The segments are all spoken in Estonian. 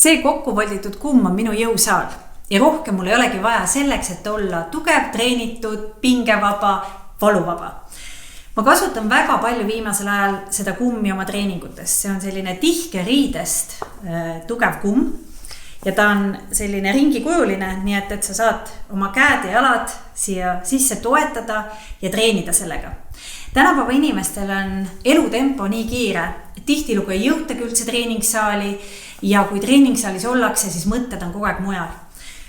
See kokkuvõlditud kumm on minu jõusaal ja rohkem mul ei olegi vaja selleks, et olla tugev, treenitud, pingevaba, valuvaba. Ma kasutan väga palju viimasel ajal seda kummi oma treeningutes. See on selline tihke riidest tugev kumm ja ta on selline ringikujuline, nii et sa saad oma käed ja jalad siia sisse toetada ja treenida sellega. Tänapäeva inimestel on elutempo nii kiire, et tihtilugu ei jõutagi üldse treeningsaali ja kui treeningssaalis ollakse, siis mõtted on kogu aeg mujal.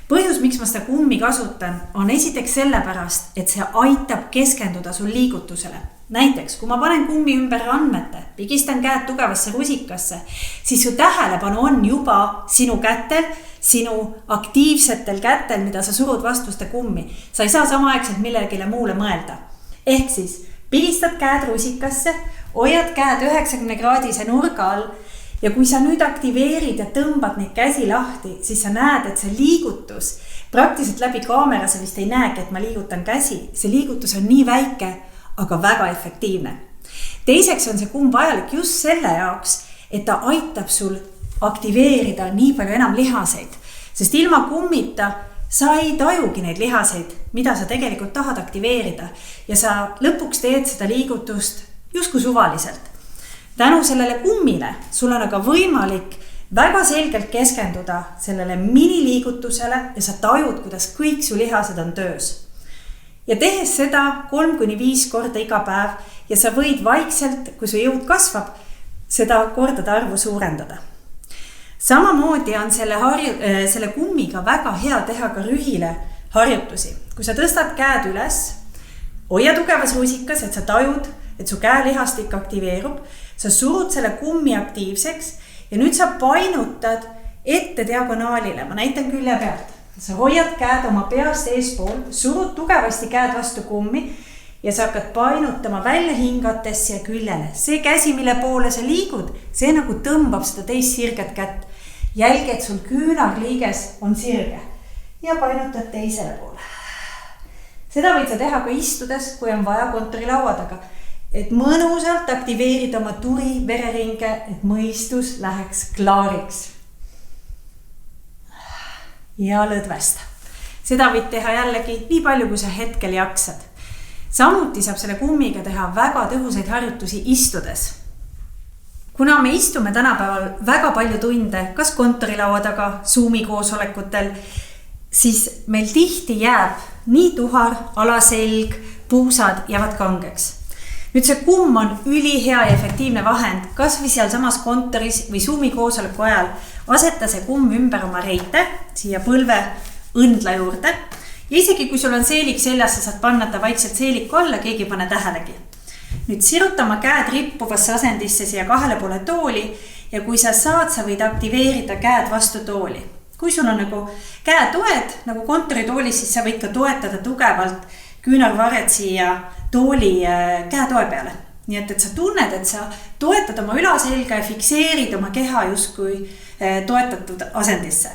Põhjus, miks ma seda kummi kasutan, on esiteks sellepärast, et see aitab keskenduda sul liigutusele. Näiteks, kui ma panen kummi ümber randmete, pigistan käed tugevasse rusikasse, siis su tähelepanu on juba sinu kätel, sinu aktiivsetel kätel, mida sa surud vastu seda kummi. Sa ei saa samaaegselt millegile muule mõelda. Ehk siis pigistad käed rusikasse, hoiad käed 90-kraadise nurga all ja kui sa nüüd aktiveerid ja tõmbad neid käsi lahti, siis sa näed, et see liigutus, praktiliselt läbi kaamera sa vist ei näegi, et ma liigutan käsi. See liigutus on nii väike, aga väga efektiivne. Teiseks on see kumm vajalik just selle jaoks, et ta aitab sul aktiveerida nii palju enam lihaseid. Sest ilma kummita sa ei tajugi neid lihaseid, mida sa tegelikult tahad aktiveerida. Ja sa lõpuks teed seda liigutust justkui suvaliselt. Tänu sellele kummile sul on aga võimalik väga selgelt keskenduda sellele miniliigutusele ja sa tajud, kuidas kõik su lihased on töös. Ja tehes seda 3-5 korda iga päev ja sa võid vaikselt, kui su jõud kasvab, seda kordade arvu suurendada. Samamoodi on selle kummiga väga hea teha ka rühile harjutusi. Kui sa tõstad käed üles, hoia tugevas rusikas, et sa tajud, et su käelihastik aktiveerub, sa surud selle kummi aktiivseks ja nüüd sa painutad ette diagonaalile. Ma näitan külje pealt. Sa hoiad käed oma peast eespool, surud tugevasti käed vastu kummi ja sa hakkad painutama välja hingates ja küljele. See käsi, mille poole sa liigud, see nagu tõmbab seda teist sirget kätt. Jälgi, et sul küünarliiges on sirge ja painutad teisele poole. Seda võid sa teha ka istudes, kui on vaja kontorilaua taga. Et mõnusalt aktiveerida oma turi, vereringe, et mõistus läheks klaariks. Ja lõdvesta. Seda võid teha jällegi nii palju, kui sa hetkel jaksad. Samuti saab selle kummiga teha väga tõhusaid harjutusi istudes. Kuna me istume tänapäeval väga palju tunde, kas kontorilaua taga, Zoomi koosolekutel, siis meil tihti jääb nii tuhar, alaselg, puusad jäävad kangeks. Nüüd see kumm on ülihea ja efektiivne vahend, kas või seal samas kontoris või Zoomi koosoleku ajal. Aseta see kumm ümber oma reite, siia põlve õndla juurde. Ja isegi kui sul on seelik seljas, sa saad panna ta vaikselt seeliku alla, keegi pane tähelegi. Nüüd sirutama käed rippuvasse asendisse siia 2 poole tooli ja kui sa saad, sa võid aktiveerida käed vastu tooli. Kui sul on nagu käetoed, nagu kontoritoolis, siis sa võid ka toetada tugevalt küünarvarred siia tooli käetoe peale. Nii et sa tunned, et sa toetad oma ülaselga ja fikseerid oma keha justkui toetatud asendisse.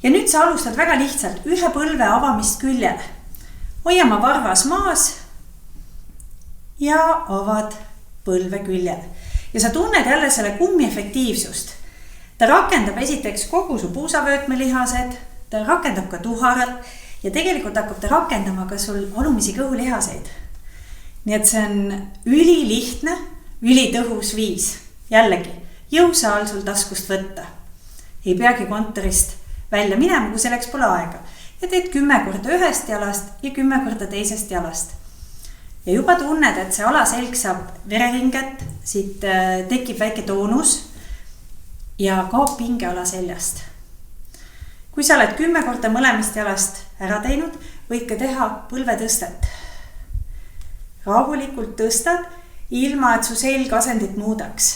Ja nüüd sa alustad väga lihtsalt ühe põlve avamist küljele. Hoia oma varvas maas ja avad põlve küljele. Ja sa tunned jälle selle kummi efektiivsust. Ta rakendab esiteks kogu su puusavöötmelihased, ta rakendab ka tuharat ja tegelikult hakkab ta rakendama ka sul alumisi kõhulihaseid. Nii et see on ülilihtne, ülitõhus viis. Jällegi, jõusaal sul taskust võtta. Ei peagi kontorist välja minema, kui selleks pole aega. Ja teed 10 korda ühest jalast ja 10 korda teisest jalast. Ja juba tunned, et see alaselg saab vereringet, siit tekib väike toonus ja kaob pinge ala seljast. Kui sa oled 10 korda mõlemist jalast ära teinud, võid ka teha põlvetõstet. Rahulikult tõstad, ilma et su selg asendit muudaks.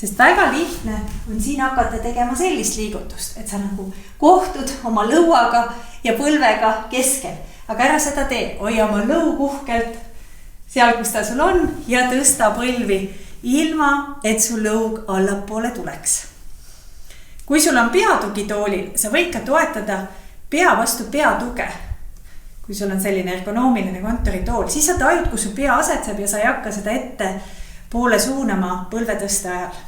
Sest väga lihtne on siin hakata tegema sellist liigutust, et sa nagu kohtud oma lõuaga ja põlvega keskel. Aga ära seda tee, hoia oma lõu puhkelt seal, kus ta sul on ja tõsta põlvi, ilma et su lõug allapoole tuleks. Kui sul on peatugi toolil, sa võid ka toetada pea vastu peatuge. Kui sul on selline ergonoomiline kontoritool, siis sa tajud, kus su pea asetseb ja sa ei hakka seda ette poole suunama põlvetõste ajal.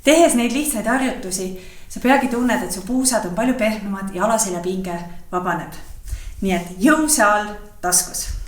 tehes neid lihtsaid harjutusi, sa peagi tunned, et su puusad on palju pehmemad ja alaseljapinge vabaneb. Nii et jõusaal taskus.